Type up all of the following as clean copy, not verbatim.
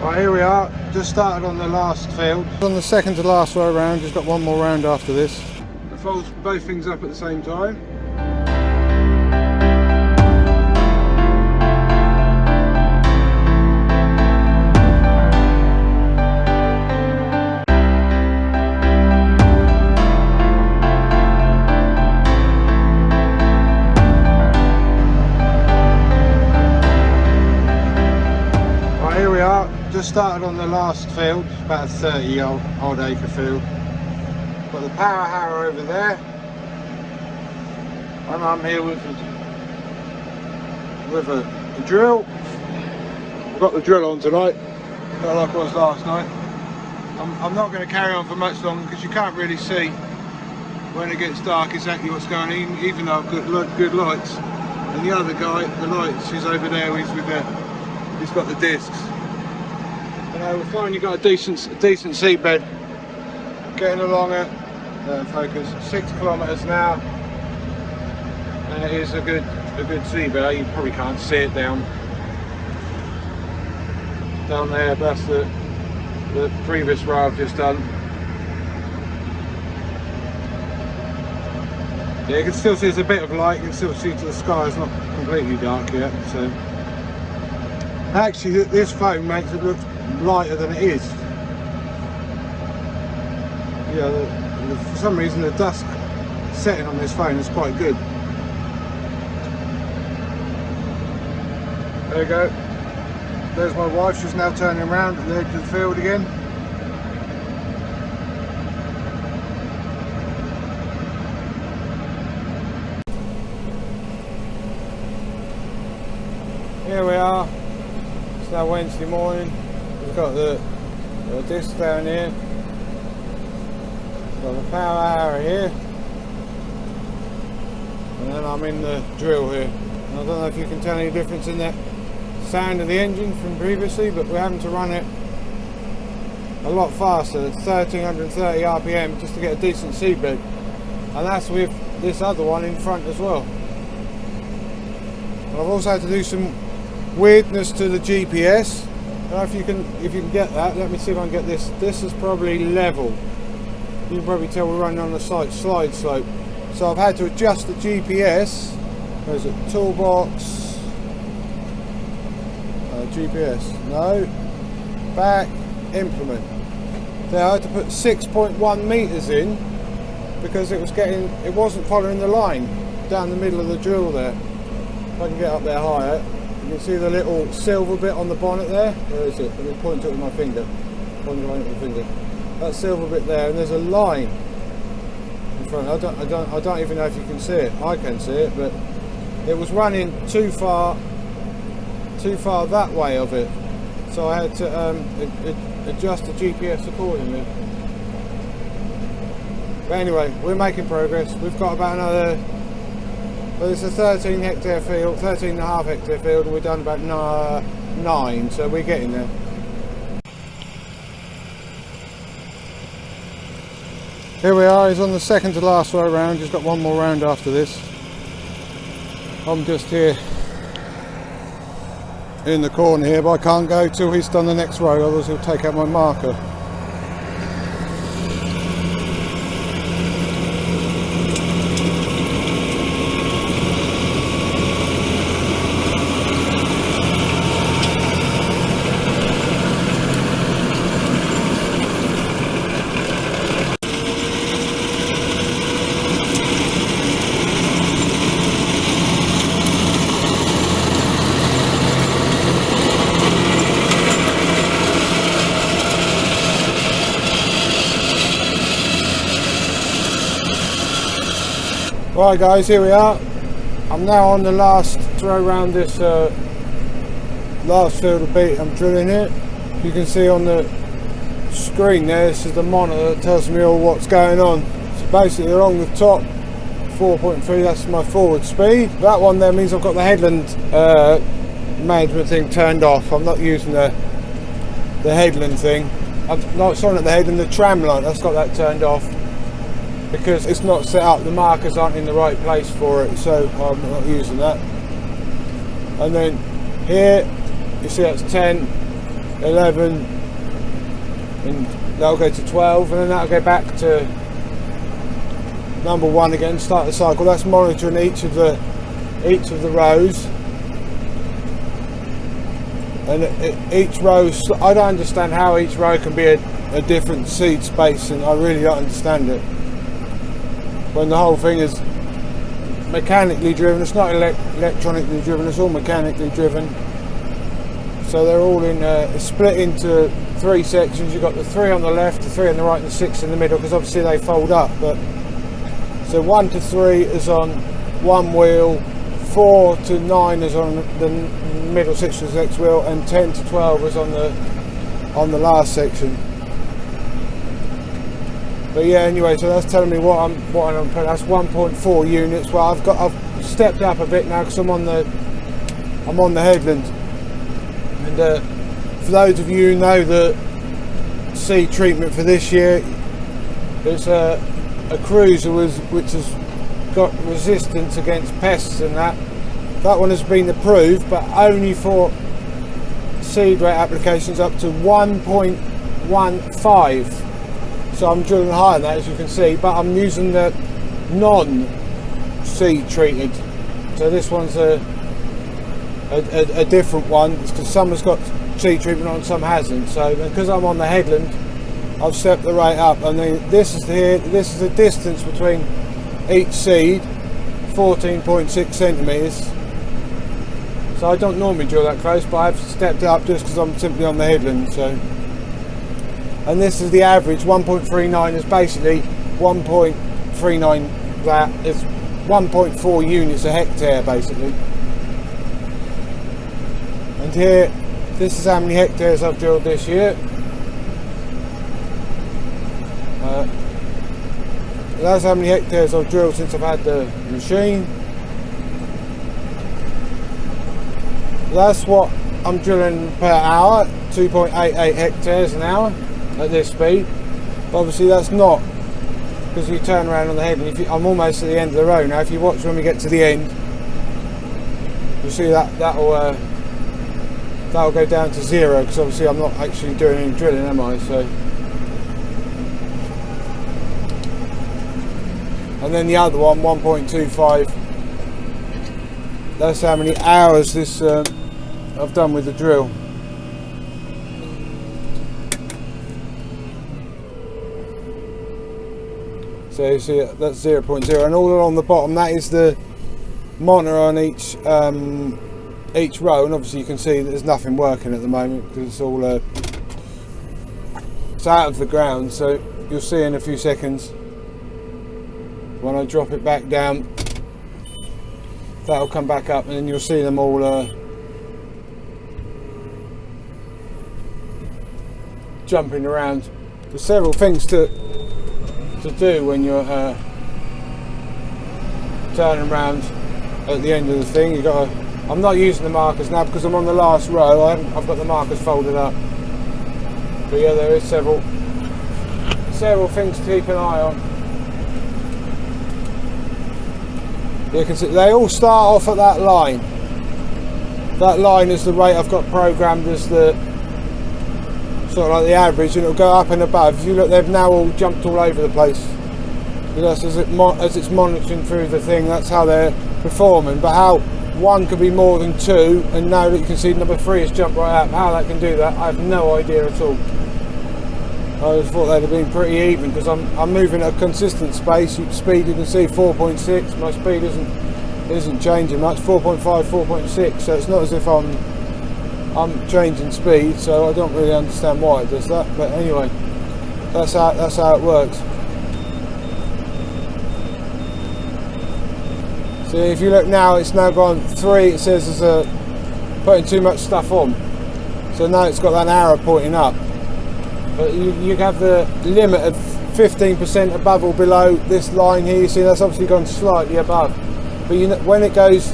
Right, here we are, just started on the last field. On the second to last row round, just got one more round after this. I fold both things up at the same time. Right, here we are. Just started on the last field, about a 30 odd acre field. Got the power harrow over there, and I'm here with a drill. I've got the drill on tonight, not like I was last night. I'm not going to carry on for much longer because you can't really see when it gets dark exactly what's going on, even though I've got good lights. And the other guy, the lights, he's over there. He's got the discs. We're finding you've got a decent seabed. Getting along at focus 6 kilometres now, and it is a good seabed. You probably can't see it down there. That's the previous row I've just done. Yeah, you can still see there's a bit of light. You can still see to the sky. It's not completely dark yet. So actually, this phone makes it look lighter than it is. Yeah, for some reason the dusk setting on this phone is quite good. There you go. There's my wife. She's now turning around at the edge of the field again. Here we are. It's now Wednesday morning. We've got the disc down here. Got the power harrow here, and then I'm in the drill here. And I don't know if you can tell any difference in that sound of the engine from previously, but we're having to run it a lot faster. It's 1330 RPM just to get a decent seabed, and that's with this other one in front as well. And I've also had to do some weirdness to the GPS. I don't know if you can get that. Let me see if I can get this. This is probably level. You can probably tell we're running on the slide slope. So I've had to adjust the GPS. There's a toolbox. GPS. No. Back. Implement. There I had to put 6.1 meters in because it wasn't following the line down the middle of the drill there. If I can get up there higher, you can see the little silver bit on the bonnet there. Where is it? Let me point to it with my finger. Point to it with my finger. That silver bit there, and there's a line in front. I don't even know if you can see it. I can see it, but it was running too far that way of it, so I had to adjust the GPS accordingly. But anyway, we're making progress. We've got about another. Well, it's a 13 hectare field, 13.5 hectare field, and we've done about 9, so we're getting there. Here we are, he's on the second to last row round, he's got one more round after this. I'm just here in the corner here, but I can't go till he's done the next row, otherwise he'll take out my marker. Right guys, here we are. I'm now on the last throw around this last field of beet I'm drilling here. You can see on the screen there, this is the monitor that tells me all what's going on. So basically along the top, 4.3, that's my forward speed. That one there means I've got the headland management thing turned off. I'm not using the headland thing. I'm not sorry, not the headland, the tram light, that's got that turned off, because it's not set up, the markers aren't in the right place for it, so I'm not using that. And then here, you see that's 10, 11, and that'll go to 12, and then that'll go back to number 1 again, start the cycle. That's monitoring each of the rows, and each row, I don't understand how each row can be a different seed space, and I really don't understand it when the whole thing is mechanically driven. It's not electronically driven, it's all mechanically driven. So they're all split into 3 sections. You've got the 3 on the left, the 3 on the right, and the 6 in the middle, because obviously they fold up. But so 1 to 3 is on one wheel, 4 to 9 is on the middle section of the next wheel, and 10 to 12 is on the last section. But yeah, anyway, so that's telling me what I'm putting. That's 1.4 units. Well, I've stepped up a bit now because I'm on the headland. And for those of you who know the seed treatment for this year, it's a cruiser which has got resistance against pests and that. That one has been approved, but only for seed rate applications up to 1.15. So I'm drilling higher than that, as you can see, but I'm using the non-seed treated. So this one's a different one, because some has got seed treatment on, some hasn't. So because I'm on the headland, I've stepped the rate up, and this is the distance between each seed, 14.6 centimetres. So I don't normally drill that close, but I've stepped it up just because I'm simply on the headland. So. And this is the average. 1.39 is basically 1.39, that is 1.4 units a hectare basically. And here, this is how many hectares I've drilled this year. That's how many hectares I've drilled since I've had the machine. That's what I'm drilling per hour, 2.88 hectares an hour. At this speed, but obviously that's not, because you turn around on the head, and I'm almost at the end of the row now. If you watch when we get to the end, you'll see that'll go down to 0, because obviously I'm not actually doing any drilling, am I? So, and then the other one, 1.25. That's how many hours this I've done with the drill. So you see that's 0.0, and all along the bottom that is the monitor on each row, and obviously you can see that there's nothing working at the moment because it's all it's out of the ground. So you'll see in a few seconds when I drop it back down, that'll come back up, and then you'll see them all jumping around. There's several things to do when you're turning around at the end of the thing. You got to, I'm not using the markers now because I'm on the last row. I've got the markers folded up. But yeah, there is several things to keep an eye on. You can see they all start off at that line. That line is the rate I've got programmed as the sort of like the average, and it'll go up and above. If you look, they've now all jumped all over the place. Because as it's monitoring through the thing, that's how they're performing. But how one could be more than 2, and now that you can see number 3 has jumped right up, how that can do that, I have no idea at all. I just thought they'd have been pretty even, because I'm moving at a consistent space. Speed, you can see 4.6. My speed isn't changing much. 4.5, 4.6. So it's not as if I'm changing speed, so I don't really understand why it does that, but anyway, that's how it works. See, if you look now, it's now gone 3. It says there's putting too much stuff on, so now it's got that arrow pointing up. But you have the limit of 15% above or below this line here. You see that's obviously gone slightly above, but when it goes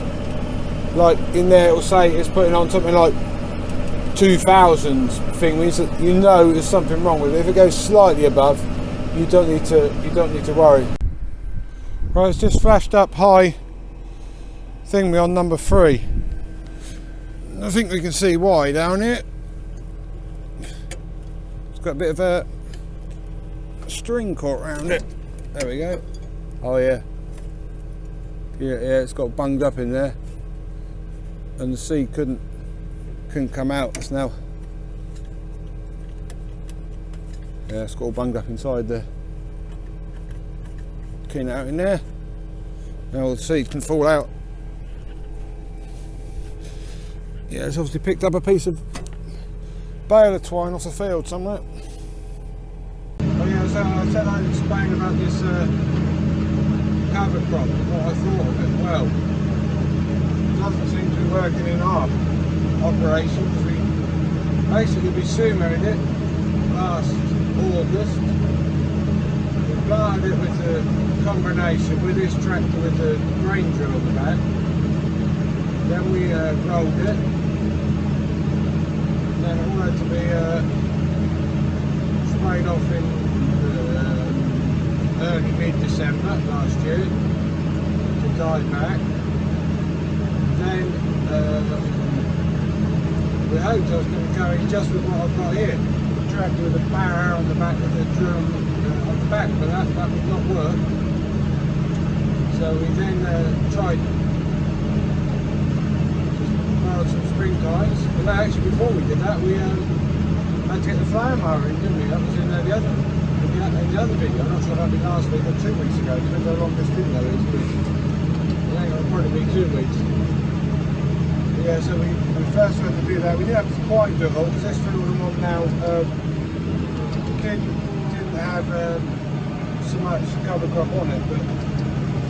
like in there, it'll say it's putting on something like 2000 thing, means that you know there's something wrong with it. If it goes slightly above, you don't need to worry. Right, it's just flashed up high thing on number 3. I think we can see why down here. got a bit of a string caught around it. There we go. Oh yeah. Yeah, it's got bunged up in there, and the seed couldn't come out. It's now, yeah, it's got all bunged up inside there. Clean it out in there. Now the seed can fall out. Yeah, it's obviously picked up a piece of baler twine off the field somewhere. Oh yeah, so I said I'd explain about this cover crop and what I thought of it. Well, it doesn't seem to be working in our operation, because we sumared it last August. We planted it with the combination with this tractor with the grain drill on the back. Then we rolled it. Then it all had to be sprayed off in early mid-December last year to die back. Then we hoped I was going to go in just with what I've got here. The tractor with the power harrow on the back with the drill on the back, but that would not work. So we then tried some spring tires. But actually, before we did that, we had to get the flower mower in, didn't we? That was in the other video. I'm not sure if that was last week or 2 weeks ago. Depends how long this video is. But I think it'll probably be 2 weeks. But yeah, so we first had to do that. We didn't have to quite do it all because this field I'm on now didn't have so much cover crop on it. But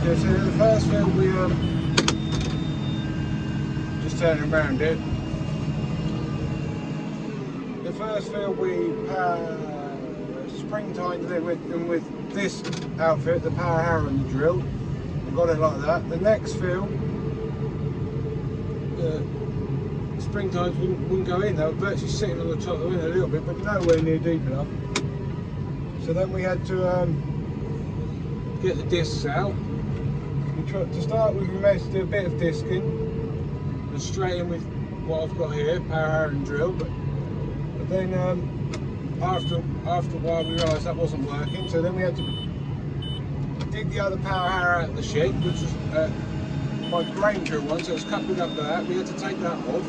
yeah, so the first field we turning around it. The first field we springtimed it with this outfit, the power harrow and the drill. We got it like that. The next field, the springtimes wouldn't go in. They were virtually sitting on the top of the wind a little bit, but nowhere near deep enough. So then we had to get the discs out. To start with, we managed to do a bit of disking. Straight in with what I've got here, power harrow and drill, but then after a while we realised that wasn't working, so then we had to dig the other power harrow out of the shed, which was my grain drill one, so it was coupled up to that. We had to take that off,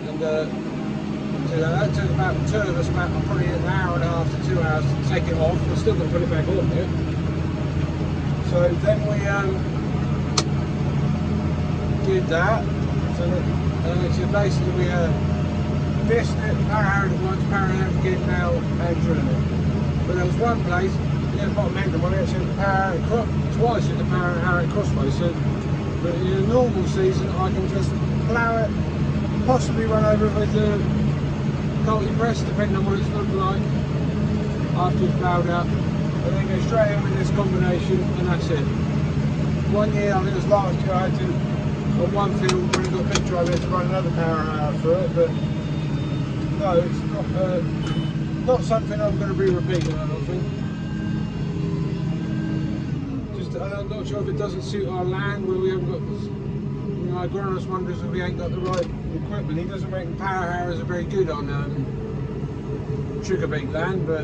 and so that took about two of us about probably an hour and a half to 2 hours to take it off. We're still going to put it back on there. So then we did that, so basically we dished it, power harrowed it once, power harrowed again now, and drilling it. But there was one place, the bottom end of one, we actually had the power harrowed twice in the power harrowed crossways. So, but in a normal season, I can just plough it, possibly run over it with the Colty press, depending on what it's looked like after it's ploughed out, and then go straight in with this combination, and that's it. 1 year, I think it was last year, I had to. On one field, when it got a big dry, we had to run another power harrow through it, but no, it's not something I'm going to be repeating, I don't think. Just, I'm not sure if it doesn't suit our land, where we haven't got, you know, our agronomist wonders if we ain't got the right equipment. He doesn't reckon power harrows are very good on sugar beet land, but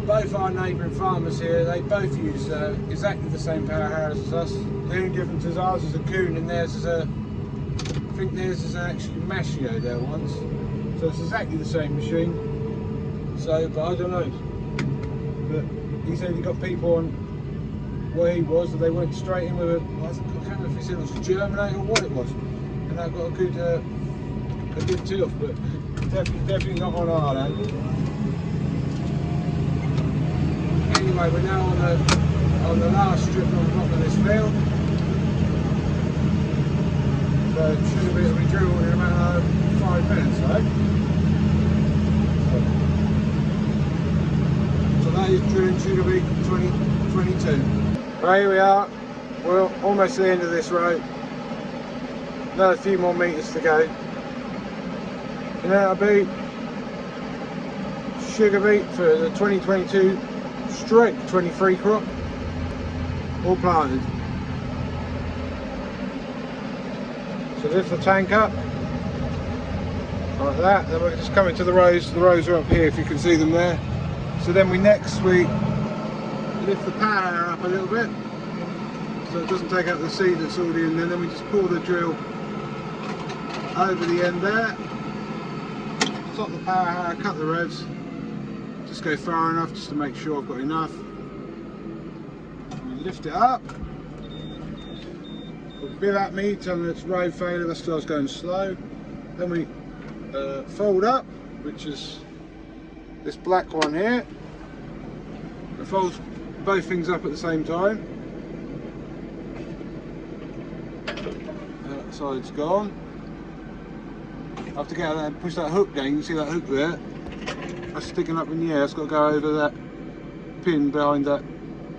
both our neighbouring farmers here, they both use exactly the same power harrows as us. The only difference is ours is a Kuhn and theirs is I think theirs is actually Mashio, their ones. So it's exactly the same machine. So, but I don't know. But he said he got people on where he was, that they went straight in with a, I can't remember if he said it was a Germinator or what it was. And that got a good tilth, but definitely not on our land. Anyway, we're now on the last strip on the bottom of this field. So it should be drilled in about 5 minutes, right? So that is drilling sugar beet 2022. Right, here we are. We're almost at the end of this row. Another few more metres to go. And that'll be sugar beet for the 2022 stroke 23 crop, all planted. So lift the tank up. like that. Then we're just coming to the rows. The rows are up here if you can see them there. So then we lift the power up a little bit so it doesn't take out the seed that's already in there. Then we just pull the drill over the end there, stop the power harrow, cut the revs, just go far enough just to make sure I've got enough. We lift it up, we'll bill at me, tell them it's road failure, that's because I was going slow. Then we fold up, which is this black one here. It folds both things up at the same time. That side's gone. I have to get out there and push that hook down. You can see that hook there. That's sticking up in the air. It's got to go over that pin behind that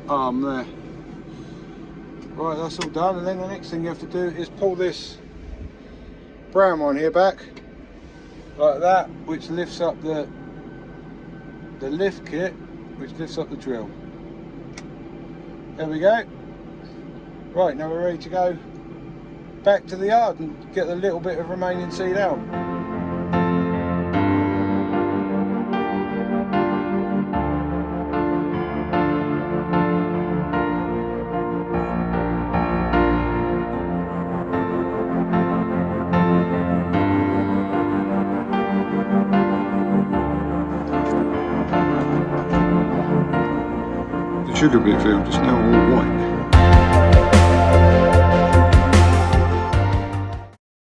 arm there. Right, that's all done. And then the next thing you have to do is pull this brown one here back, like that, which lifts up the lift kit, which lifts up the drill. There we go. Right, now we're ready to go back to the yard and get a little bit of remaining seed out. The sugar beet field is now all white.